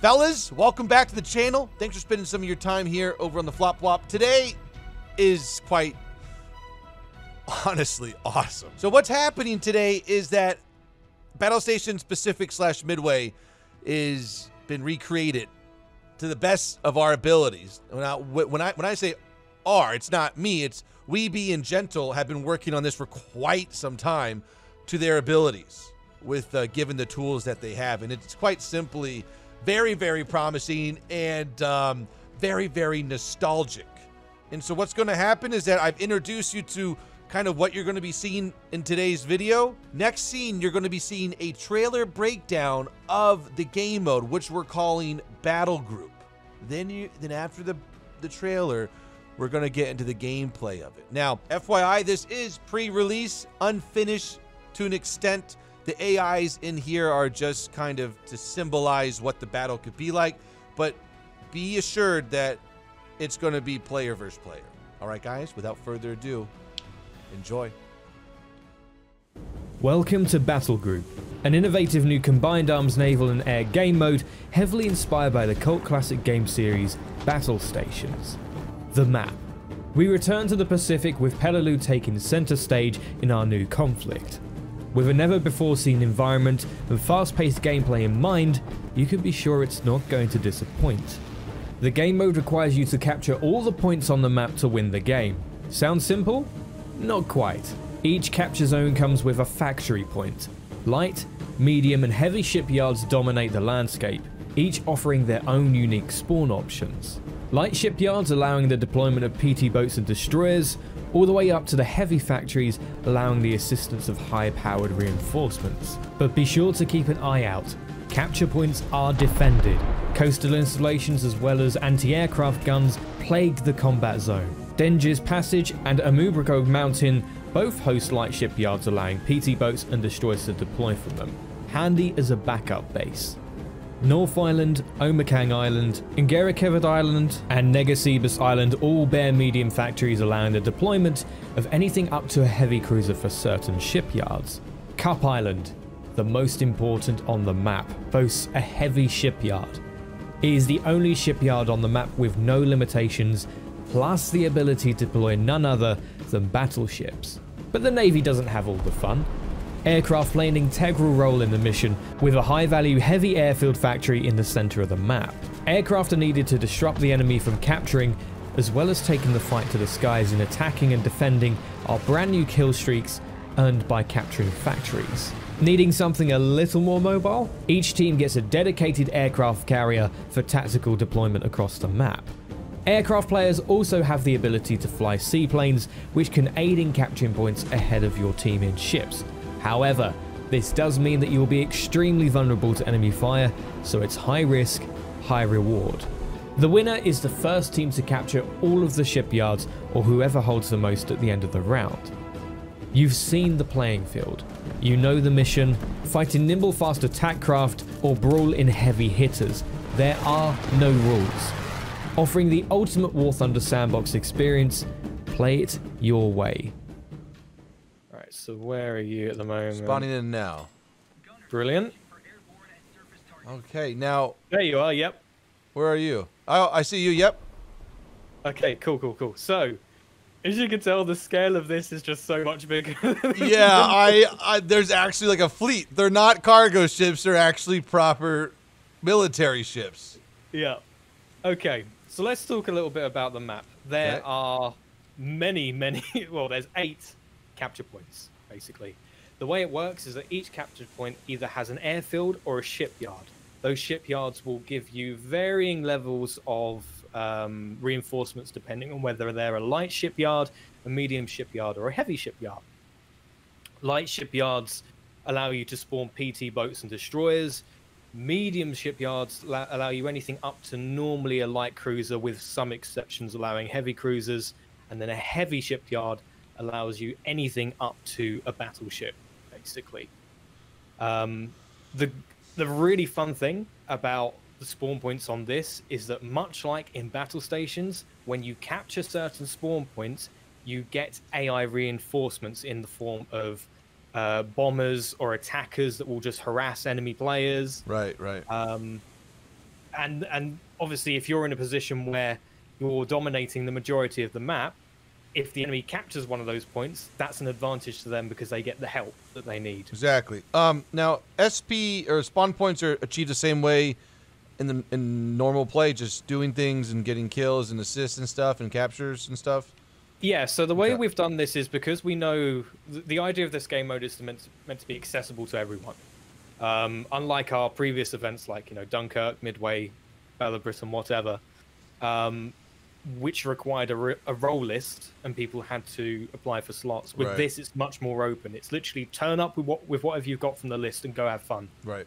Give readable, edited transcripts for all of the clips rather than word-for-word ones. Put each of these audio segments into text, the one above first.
Fellas, welcome back to the channel. Thanks for spending some of your time here over on the Flop Wop. Today is quite honestly awesome. So what's happening today is that Battle Stations Pacific / Midway is been recreated to the best of our abilities. Now, when I say our, it's not me, it's Weeby and Gentle have been working on this for quite some time to their abilities with given the tools that they have. And it's quite simply very, very promising and very, very nostalgic. And so what's going to happen is that I've introduced you to kind of what you're going to be seeing in today's video. Next scene, you're going to be seeing a trailer breakdown of the game mode, which we're calling Battle Group. Then after the trailer, we're going to get into the gameplay of it. Now, FYI, this is pre-release, unfinished to an extent. The AIs in here are just kind of to symbolize what the battle could be like, but be assured that it's going to be player versus player. All right, guys, without further ado, enjoy. Welcome to Battle Group, an innovative new combined arms naval and air game mode heavily inspired by the cult classic game series Battle Stations. The map. We return to the Pacific with Peleliu taking center stage in our new conflict. With a never before seen environment and fast-paced gameplay in mind, you can be sure it's not going to disappoint. The game mode requires you to capture all the points on the map to win the game. Sounds simple? Not quite. Each capture zone comes with a factory point. Light, medium and heavy shipyards dominate the landscape, each offering their own unique spawn options. Light shipyards allowing the deployment of PT boats and destroyers, all the way up to the heavy factories allowing the assistance of high-powered reinforcements. But be sure to keep an eye out. Capture points are defended. Coastal installations as well as anti-aircraft guns plague the combat zone. Denji's Passage and Amubriko Mountain both host light shipyards allowing PT boats and destroyers to deploy from them, handy as a backup base. North Island, Omakang Island, Ingarakevad Island and Negasebus Island all bear medium factories allowing the deployment of anything up to a heavy cruiser for certain shipyards. Cup Island, the most important on the map, boasts a heavy shipyard. It is the only shipyard on the map with no limitations, plus the ability to deploy none other than battleships. But the Navy doesn't have all the fun. Aircraft play an integral role in the mission, with a high-value heavy airfield factory in the center of the map. Aircraft are needed to disrupt the enemy from capturing, as well as taking the fight to the skies in attacking and defending our brand new kill streaks earned by capturing factories. Needing something a little more mobile? Each team gets a dedicated aircraft carrier for tactical deployment across the map. Aircraft players also have the ability to fly seaplanes, which can aid in capturing points ahead of your team in ships. However, this does mean that you will be extremely vulnerable to enemy fire, so it's high risk, high reward. The winner is the first team to capture all of the shipyards or whoever holds the most at the end of the round. You've seen the playing field. You know the mission, fight in nimble fast attack craft or brawl in heavy hitters. There are no rules. Offering the ultimate War Thunder sandbox experience, play it your way. So where are you at the moment? Spawning in now. Brilliant. Okay, now... There you are, yep. Where are you? Oh, I see you, yep. Okay, cool. So, as you can tell, the scale of this is just so much bigger. Yeah, there's actually like a fleet. They're not cargo ships, they're actually proper military ships. Yeah. Okay, so let's talk a little bit about the map. There are many, well, there's 8 capture points, basically. The way it works is that each capture point either has an airfield or a shipyard. Those shipyards will give you varying levels of reinforcements depending on whether they're a light shipyard, a medium shipyard, or a heavy shipyard. Light shipyards allow you to spawn PT boats and destroyers. Medium shipyards allow you anything up to normally a light cruiser, with some exceptions allowing heavy cruisers. And then a heavy shipyard allows you anything up to a battleship, basically. The really fun thing about the spawn points on this is that, much like in Battle Stations, when you capture certain spawn points, you get AI reinforcements in the form of bombers or attackers that will just harass enemy players. Right. And obviously, if you're in a position where you're dominating the majority of the map, if the enemy captures one of those points, that's an advantage to them because they get the help that they need. Exactly. Now SP or spawn points are achieved the same way in normal play, just doing things and getting kills and assists and stuff and captures and stuff. Yeah. So the way we've done this is because we know the idea of this game mode is meant to be accessible to everyone. Unlike our previous events, like Dunkirk, Midway, Battle of Britain, whatever. Which required a role list, and people had to apply for slots. With this, it's much more open. It's literally turn up with whatever you've got from the list and go have fun. Right.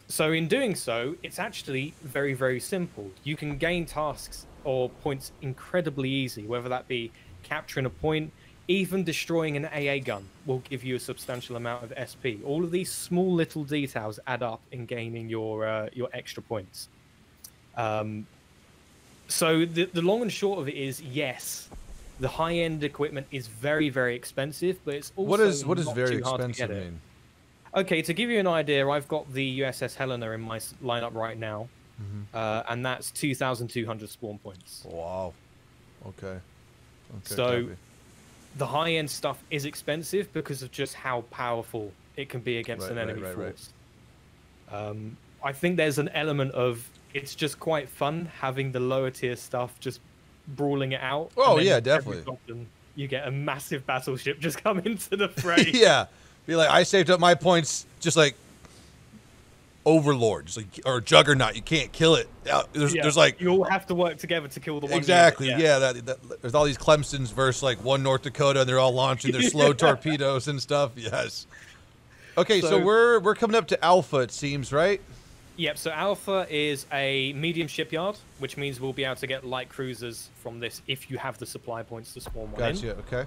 So in doing so, it's actually very, very simple. You can gain tasks or points incredibly easy, whether that be capturing a point, even destroying an AA gun will give you a substantial amount of SP. All of these small little details add up in gaining your extra points. So the long and short of it is, yes, the high-end equipment is very, very expensive, but it's also what does not very too hard to expensive get it. mean? Okay, to give you an idea, I've got the USS Helena in my lineup right now, and that's 2,200 spawn points. Wow. Okay. So the high-end stuff is expensive because of just how powerful it can be against an enemy force. I think there's an element of it's just quite fun having the lower tier stuff just brawling it out. Oh yeah, definitely. Often you get a massive battleship just come into the fray. Yeah, be like, I saved up my points just like Overlord, just like, or Juggernaut. You can't kill it. There's like you all have to work together to kill the one. Exactly. There's all these Clemsons versus like one North Dakota, and they're all launching their slow torpedoes and stuff. Yes. Okay, so we're coming up to Alpha, it seems, right? Yep, so Alpha is a medium shipyard, which means we'll be able to get light cruisers from this if you have the supply points to spawn one in. Gotcha, okay.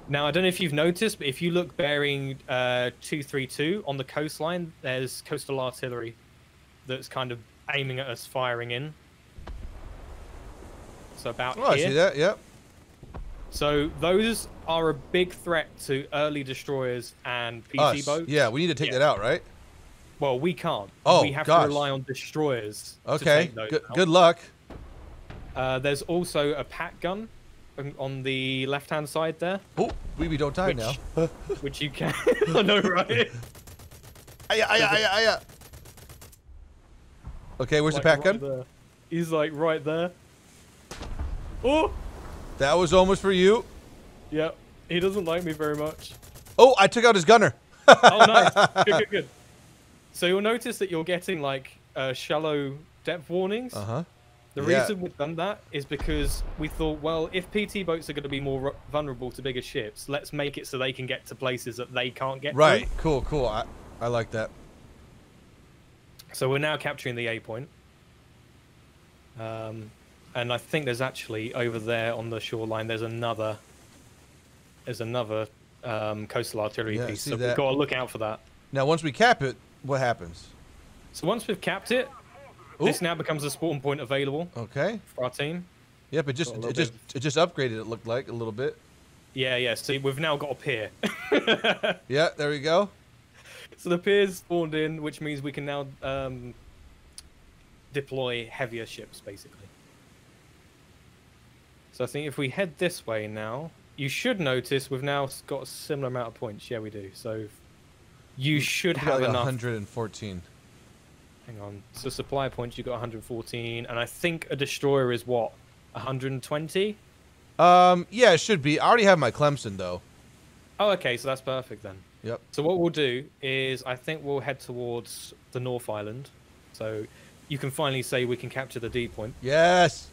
Now, I don't know if you've noticed, but if you look bearing 232 on the coastline, there's coastal artillery that's kind of aiming at us, firing in. So about here. I see that, yep. So those are a big threat to early destroyers and PT boats. Yeah, we need to take that out, right? Well, we can't. Oh, we have to rely on destroyers. Okay, to take those good luck. There's also a pack gun on the left-hand side there. Oh, we don't die now. Which you can. I know, right? Okay, where's the pack gun? There. He's like right there. Oh! That was almost for you. Yep. He doesn't like me very much. Oh, I took out his gunner. Oh, nice. Good. So you'll notice that you're getting like shallow depth warnings. The reason we've done that is because we thought, well, if PT boats are going to be more vulnerable to bigger ships, let's make it so they can get to places that they can't get to. Cool. I like that. So we're now capturing the A point. And I think there's actually over there on the shoreline, there's another coastal artillery piece. So we've got to look out for that. Now, once we cap it, what happens? So once we've capped it, this now becomes a spawn point available. Okay. For our team. Yep, it just upgraded. It looked like a little bit. Yeah. See, we've now got a pier. Yeah, there we go. So the pier's spawned in, which means we can now deploy heavier ships, basically. So I think if we head this way now, you should notice we've now got a similar amount of points. Yeah, we do. So you should have like enough. 114. Hang on. So supply points, you got 114, and I think a destroyer is what, 120? Yeah, it should be. I already have my Clemson though. Oh, okay. So that's perfect then. Yep. So what we'll do is I think we'll head towards the North Island. So you can finally say we can capture the D point. Yes.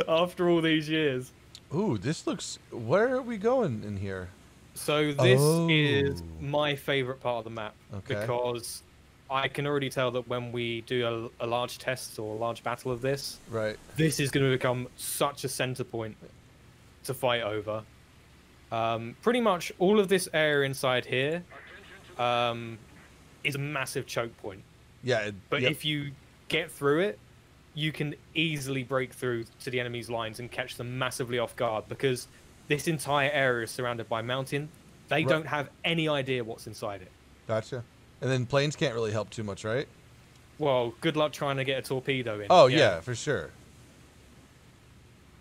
After all these years. Ooh, this looks... Where are we going in here? So this is my favorite part of the map. Okay. Because I can already tell that when we do a large test or a large battle of this, this is going to become such a center point to fight over. Pretty much all of this area inside here is a massive choke point. Yeah. But if you get through it, you can easily break through to the enemy's lines and catch them massively off guard, because this entire area is surrounded by mountain. They don't have any idea what's inside it. Gotcha. And then planes can't really help too much, right? Well, good luck trying to get a torpedo in. Oh, yeah, for sure.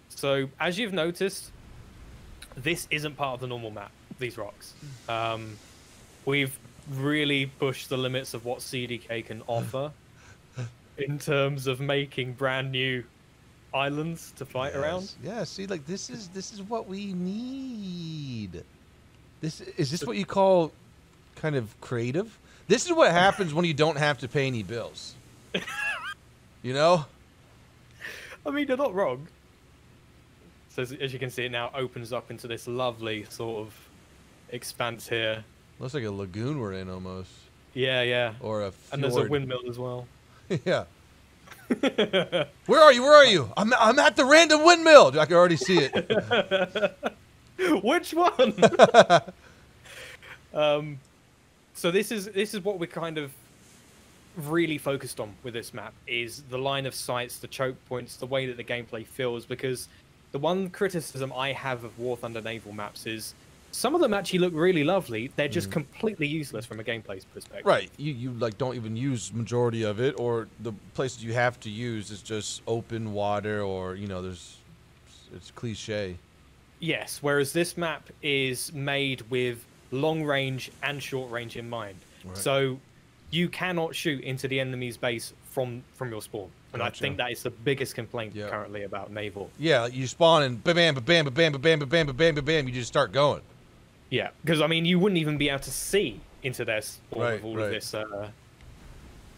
So, as you've noticed, this isn't part of the normal map, these rocks. We've really pushed the limits of what CDK can offer in terms of making brand new islands to fight around. Yeah, see, like this is what we need. Is this what you call kind of creative? This is what happens when you don't have to pay any bills. You know? I mean, you're not wrong. So as you can see, it now opens up into this lovely sort of expanse here. Looks like a lagoon we're in almost. Yeah, yeah. Or a fjord. And there's a windmill as well. Yeah. Where are you? Where are you? I'm at the random windmill. I can already see it. Which one? So this is what we're kind of really focused on with this map, is the line of sights, the choke points, the way that the gameplay feels. Because the one criticism I have of War Thunder naval maps is some of them actually look really lovely. They're just completely useless from a gameplay perspective. Right. You like don't even use majority of it, or the places you have to use is just open water, or you know, it's cliche. Yes, whereas this map is made with long range and short range in mind. Right. So you cannot shoot into the enemy's base from your spawn. And gotcha. I think that is the biggest complaint currently about naval. Yeah, you spawn and bam, bam, bam, bam, bam, bam, bam, bam, bam, bam, you just start going. Yeah, because I mean, you wouldn't even be able to see into their spawn with all of this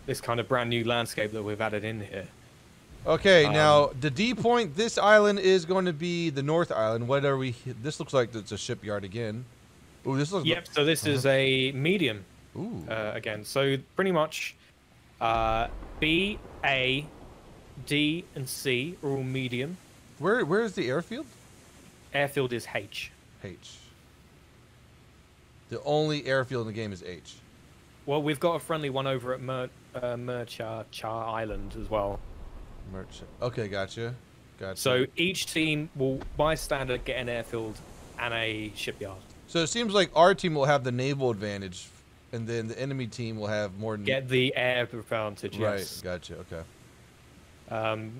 this kind of brand new landscape that we've added in here. Okay, now the D point, this island is going to be the North Island. What are we? This looks like it's a shipyard again. Ooh, this looks. Yep. So this is a medium. Ooh. Again, so pretty much, B, A, D, and C are all medium. Where is the airfield? Airfield is H. H. The only airfield in the game is H. Well, we've got a friendly one over at Merchar Island as well. Okay, gotcha. So each team will, by standard, get an airfield and a shipyard. So it seems like our team will have the naval advantage, and then the enemy team will have more. Get the air advantage. Yes. Right. Gotcha. Okay.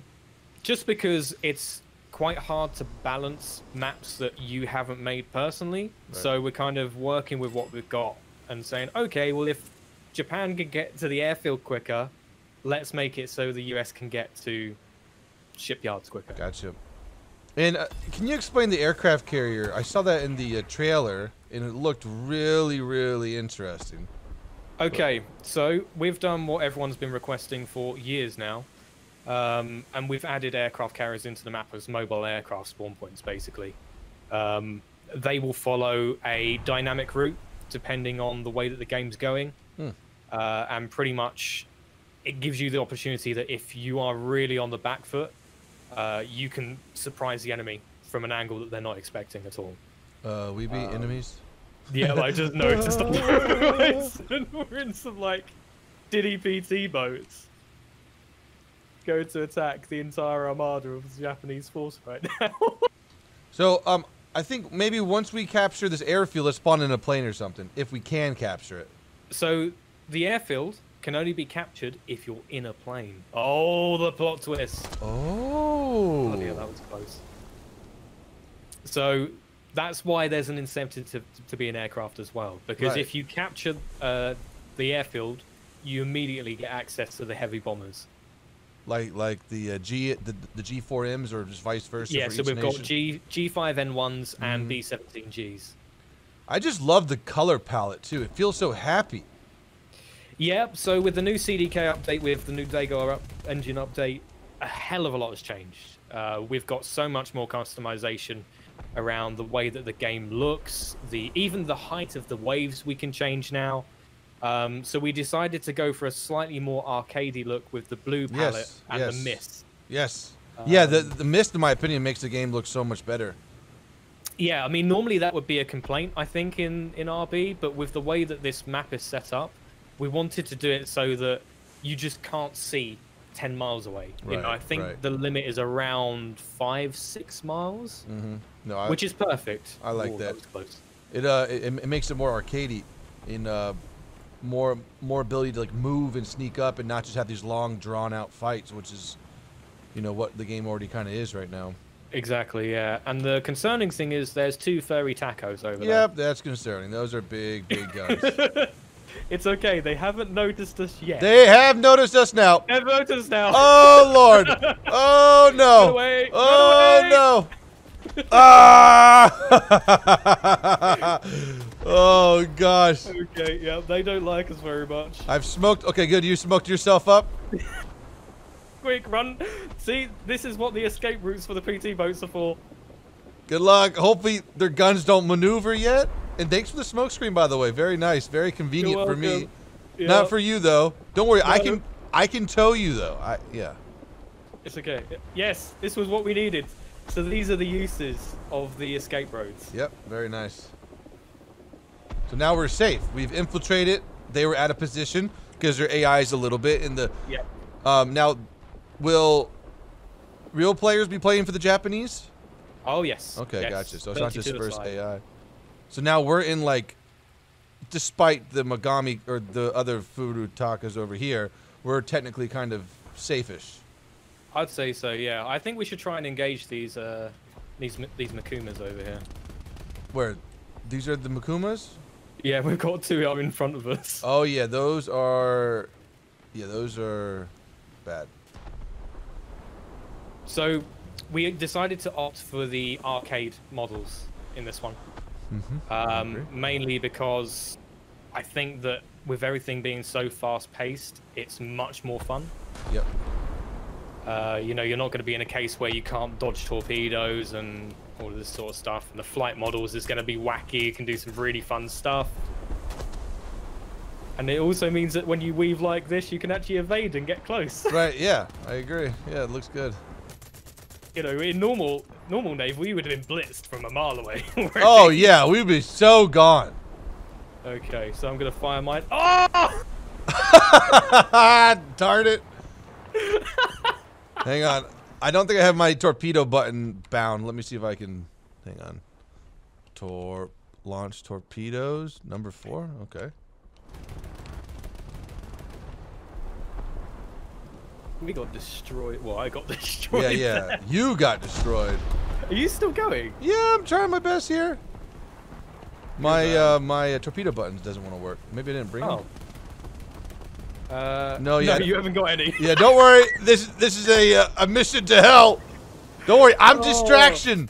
Just because it's quite hard to balance maps that you haven't made personally, right. So we're kind of working with what we've got and saying, okay, well, if Japan can get to the airfield quicker, let's make it so the US can get to shipyards quicker. Gotcha. And can you explain the aircraft carrier? I saw that in the trailer, and it looked really, really interesting. Okay, so we've done what everyone's been requesting for years now. And we've added aircraft carriers into the map as mobile aircraft spawn points, basically. They will follow a dynamic route, depending on the way that the game's going. And pretty much, it gives you the opportunity that if you are really on the back foot, you can surprise the enemy from an angle that they're not expecting at all. We beat enemies? Yeah, I just noticed on the horizon we're in some, like, Diddy PT boats. Go to attack the entire armada of the Japanese force right now. So, I think maybe once we capture this airfield, let's spawn in a plane or something, if we can capture it. So, the airfield can only be captured if you're in a plane. Oh, the plot twist. Oh. Yeah, that was close. So, that's why there's an incentive to be an aircraft as well. Because if you capture the airfield, you immediately get access to the heavy bombers. Like the G4Ms, or just vice versa? Yeah, for so each we've got nation? G5N1s and B-17Gs. I just love the color palette too. It feels so happy. Yeah, so with the new CDK update, with the new Dagar engine update, a hell of a lot has changed. We've got so much more customization around the way that the game looks, even the height of the waves we can change now. So we decided to go for a slightly more arcadey look with the blue palette and the mist. Yes. Yeah, the mist, in my opinion, makes the game look so much better. Yeah, I mean, normally that would be a complaint, I think, in RB, but with the way that this map is set up, we wanted to do it so that you just can't see 10 miles away. Right, you know, I think the limit is around 5-6 miles, which is perfect. I like that. That was close. It makes it more arcadey more ability to like move and sneak up and not just have these long drawn out fights, which is, you know, what the game already kind of is right now. Exactly, yeah. And the concerning thing is there's 2 furry tacos over there. Yep, that's concerning. Those are big guns. It's okay. They haven't noticed us yet. They have noticed us now. They've noticed now. Oh, Lord. Oh, no. Get away. Oh, Get away. no. Ah! Oh, gosh. Okay, yeah. They don't like us very much. I've smoked. Okay, good. You smoked yourself up? Quick, run. See, this is what the escape routes for the PT boats are for. Good luck. Hopefully their guns don't maneuver yet. And thanks for the smoke screen, by the way. Very nice. Very convenient for me. Yeah. Not for you, though. Don't worry. No. I can tow you, though. Yeah. It's okay. Yes, this was what we needed. So these are the uses of the escape roads. Yep. Very nice. So now we're safe. We've infiltrated. They were out of position because their AI is a little bit in the... Yeah. Now, will real players be playing for the Japanese? Oh, yes. Okay, yes. gotcha. So it's not just first side. AI. So now we're in, like, despite the Megami or the other Furutakas over here, we're technically kind of safe-ish. I'd say so, yeah. I think we should try and engage these Makumas over here. Where? These are the Makumas? Yeah, we've got 2 up in front of us. Oh, yeah, those are... Yeah, those are bad. So we decided to opt for the arcade models in this one. Mainly because I think that with everything being so fast-paced, it's much more fun. Yep. You know, you're not going to be in a case where you can't dodge torpedoes and all of this sort of stuff. And the flight models is going to be wacky. You can do some really fun stuff. And it also means that when you weave like this, you can actually evade and get close. Right, yeah, I agree. Yeah, it looks good. You know, in normal Nave, we would have been blitzed from a mile away. Oh, yeah, we'd be so gone. Okay, so I'm going to fire mine. Oh! Darn it. Hang on. I don't think I have my torpedo button bound. Let me see if I can... Hang on. Launch torpedoes. Number 4. Okay. We got destroyed. Well, I got destroyed. Yeah, yeah. There. You got destroyed. Are you still going? Yeah, I'm trying my best here. My torpedo buttons doesn't want to work. Maybe I didn't bring them. No, yeah. No, you haven't got any. Yeah, don't worry. This is a mission to hell. Don't worry. I'm distraction.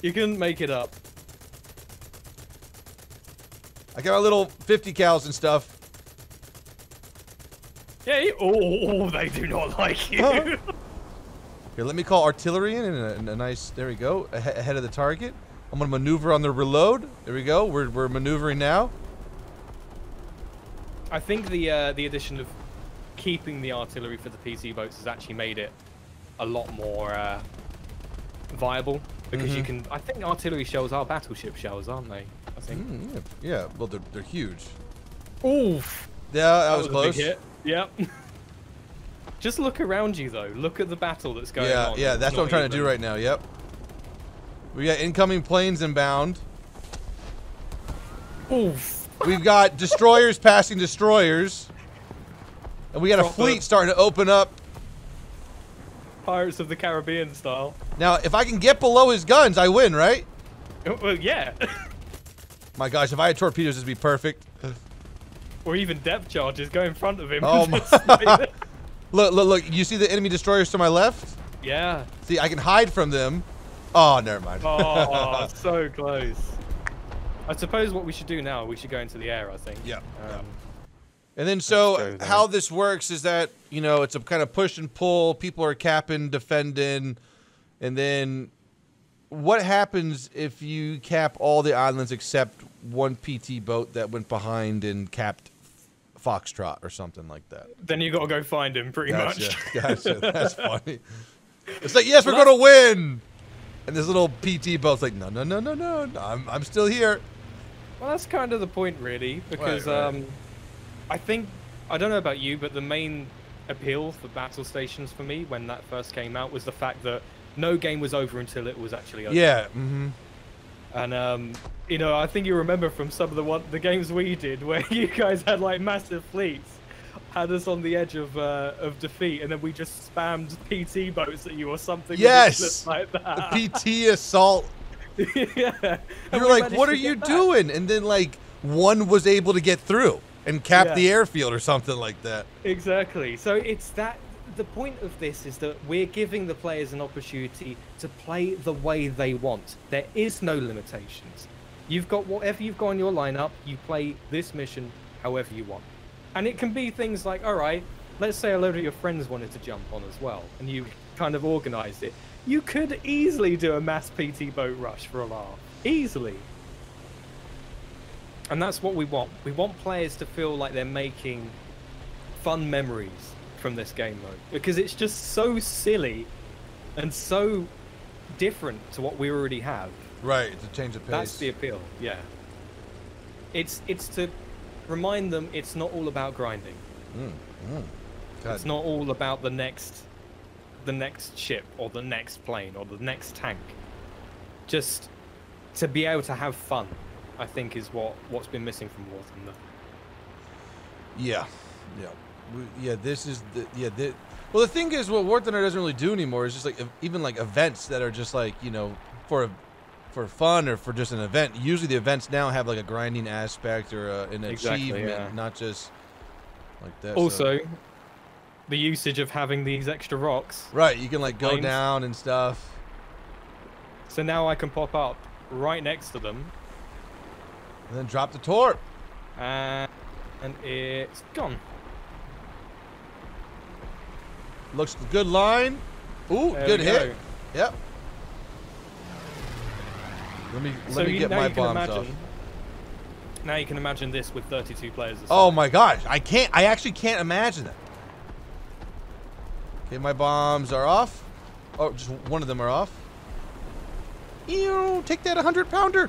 You can make it up. I got a little 50 cals and stuff. Yeah. Oh, they do not like you. Here, let me call artillery in and a nice. There we go. Ahead of the target. I'm gonna maneuver on the reload. There we go. We're maneuvering now. I think the addition of keeping the artillery for the PC boats has actually made it a lot more viable because you can. I think artillery shells are battleship shells, aren't they? I think. Yeah. Well, they're huge. Oof. Yeah, that was close. A big hit. Yep. Just look around you though. Look at the battle that's going on. Yeah, that's what I'm trying to do right now. Yep. We got incoming planes inbound. Oof. We've got destroyers passing destroyers. And we got a fleet starting to open up. Pirates of the Caribbean style. Now, if I can get below his guns, I win, right? Well, yeah. My gosh, if I had torpedoes, this would be perfect. Or even depth charges, go in front of him. Oh my. Look. You see the enemy destroyers to my left? Yeah. See, I can hide from them. Oh, never mind. Oh, so close. I suppose what we should do now, we should go into the air, I think. Yeah. And then so how this works is that, you know, it's a kind of push and pull. People are capping, defending. And then what happens if you cap all the islands except one PT boat that went behind and capped Foxtrot or something like that? Then you got to go find him, pretty much. Gotcha. That's funny. It's like, yes, we're going to win. And this little PT boat's like, no. I'm still here. Well, that's kind of the point, really, because right. I don't know about you, but the main appeal for Battle Stations for me when that first came out was the fact that no game was over until it was actually over. Yeah. And you know, I think you remember from some of the games we did where you guys had like massive fleets, had us on the edge of defeat, and then we just spammed PT boats at you or something. Yes, like that. the PT assault. Yeah. You're like, what are you doing? And then like one was able to get through and cap the airfield or something like that. Exactly. So it's that. The point of this is that we're giving the players an opportunity to play the way they want. There is no limitations. You've got whatever you've got on your lineup, you play this mission however you want. And it can be things like, all right, let's say a load of your friends wanted to jump on as well, and you kind of organized it. You could easily do a mass PT boat rush for a laugh. Easily. And that's what we want. We want players to feel like they're making fun memories from this game mode, because it's just so silly and so different to what we already have. Right, to change the pace. That's the appeal. Yeah. It's to remind them it's not all about grinding. It's not all about the next ship or the next plane or the next tank. Just to be able to have fun, I think, is what's been missing from War Thunder. Yeah. This is the well, the thing is, what War Thunder doesn't really do anymore is just like even like events that are just like, you know, for fun or for just an event. Usually the events now have like a grinding aspect or an achievement, not just like that. Also, the usage of having these extra rocks. Right, you can like go down and stuff. So now I can pop up right next to them. And then drop the torp. And it's gone. Looks good line. Ooh, good hit. Yep. Let me get my bombs off. Now you can imagine this with 32 players. Oh my gosh, I actually can't imagine it. Okay, my bombs are off. Oh, just one of them are off. Ew, take that 100-pounder.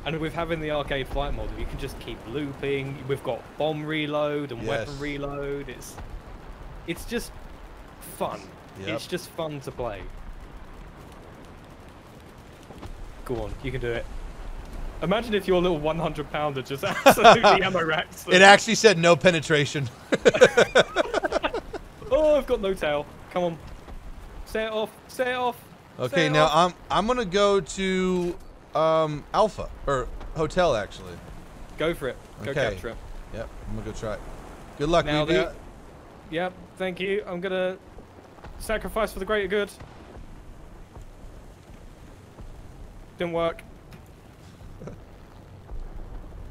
And with having the arcade flight model, you can just keep looping. We've got bomb reload and weapon reload. It's just fun. Yep. It's just fun to play. Go on, you can do it. Imagine if your little 100-pounder just absolutely ammo racks them. It actually said no penetration. Oh, I've got no tail. Come on. Set it off. Set it off. Okay, now I'm gonna go to Alpha or Hotel actually. Go for it. Go capture it. Yep, I'm gonna go try it. Good luck, now BB. Yep, thank you. I'm gonna sacrifice for the greater good. Didn't work.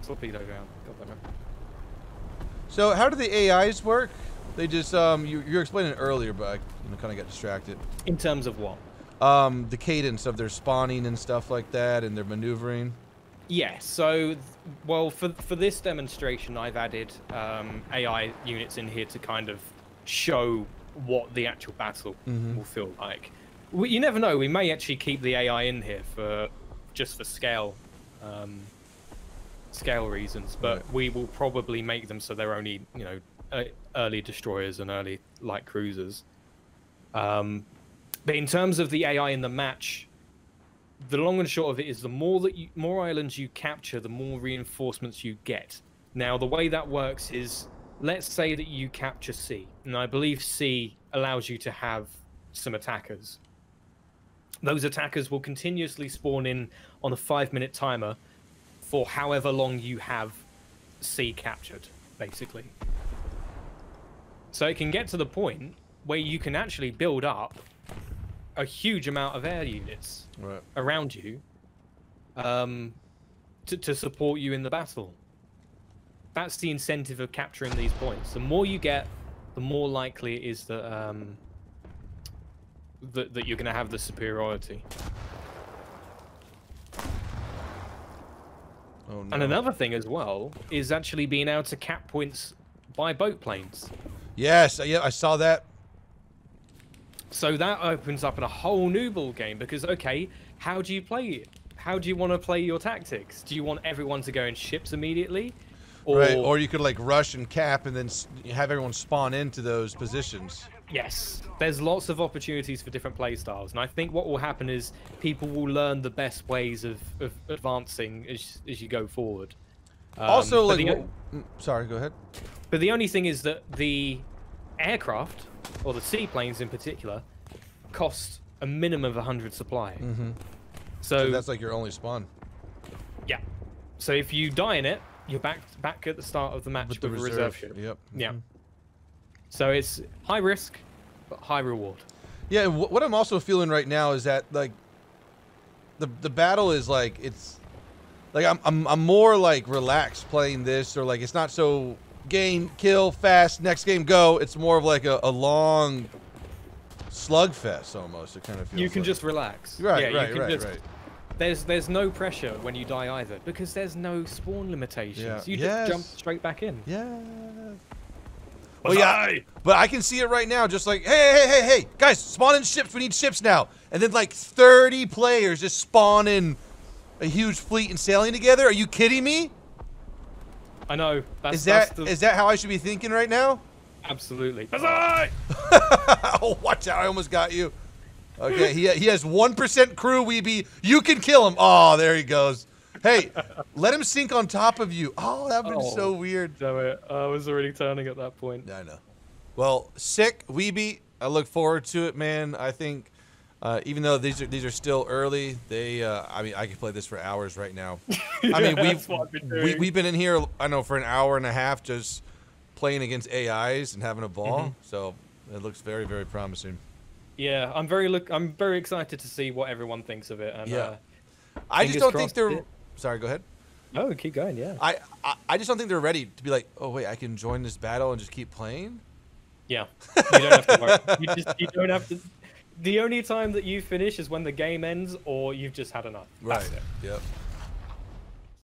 Torpedo down. God damn it. So how do the AIs work? They just you're explaining it earlier, but I kind of got distracted. In terms of what? The cadence of their spawning and stuff like that, and their maneuvering. Yeah. So, well, for this demonstration, I've added AI units in here to kind of show what the actual battle will feel like. You never know. We may actually keep the AI in here just for scale reasons, but we will probably make them so they're only, you know, early destroyers and early light cruisers. But in terms of the AI in the match, the long and short of it is the more islands you capture, the more reinforcements you get. Now, the way that works is, let's say that you capture C, and I believe C allows you to have some attackers. Those attackers will continuously spawn in on a 5-minute timer for however long you have C captured, basically. So it can get to the point where you can actually build up a huge amount of air units around you to support you in the battle. That's the incentive of capturing these points. The more you get, the more likely it is that that you're going to have the superiority. Oh, no. And another thing as well is actually being able to cap points by boat planes. Yes, yeah, I saw that. So that opens up a whole new ball game, because okay, how do you play it? How do you want to play your tactics? Do you want everyone to go in ships immediately? Or you could like rush and cap and then have everyone spawn into those positions. Yes, there's lots of opportunities for different play styles, and I think what will happen is people will learn the best ways of advancing as you go forward. Also, like, sorry, go ahead. But the only thing is that the aircraft, or the seaplanes in particular, cost a minimum of 100 supply. So that's like your only spawn. Yeah. So if you die in it, you're back at the start of the match with a reserve ship. Yep. Yeah. So it's high risk, but high reward. Yeah, and what I'm also feeling right now is that like the battle is like it's like I'm more like relaxed playing this, or like it's not so game kill fast next game go. It's more of like a long slugfest almost. It kind of feels. You can like. just relax. Right, yeah, right. There's no pressure when you die either, because there's no spawn limitations. Yeah. You just jump straight back in. Yeah. Well, yeah, but I can see it right now, just like, hey, guys, spawn in ships. We need ships now. And then like 30 players just spawn in a huge fleet and sailing together. Are you kidding me? I know. Is that how I should be thinking right now? Absolutely. Oh, watch out! I almost got you. Okay, he has 1% crew. You can kill him. Oh, there he goes. Hey, let him sink on top of you. Oh, that would have been so weird. Damn it. I was already turning at that point. I know. Well, sick, Weeby. I look forward to it, man. I think, even though these are still early, I mean, I could play this for hours right now. I mean, we've been in here, I know, for an hour and a half just playing against AIs and having a ball. So it looks very, very promising. Yeah, I'm very excited to see what everyone thinks of it. And, yeah. I just don't think they're. Sorry, go ahead. No, keep going. Yeah. I just don't think they're ready to be like, oh wait, I can join this battle and just keep playing. Yeah. You don't have to worry. You don't have to. The only time that you finish is when the game ends or you've just had enough. Right. That's it. Yep.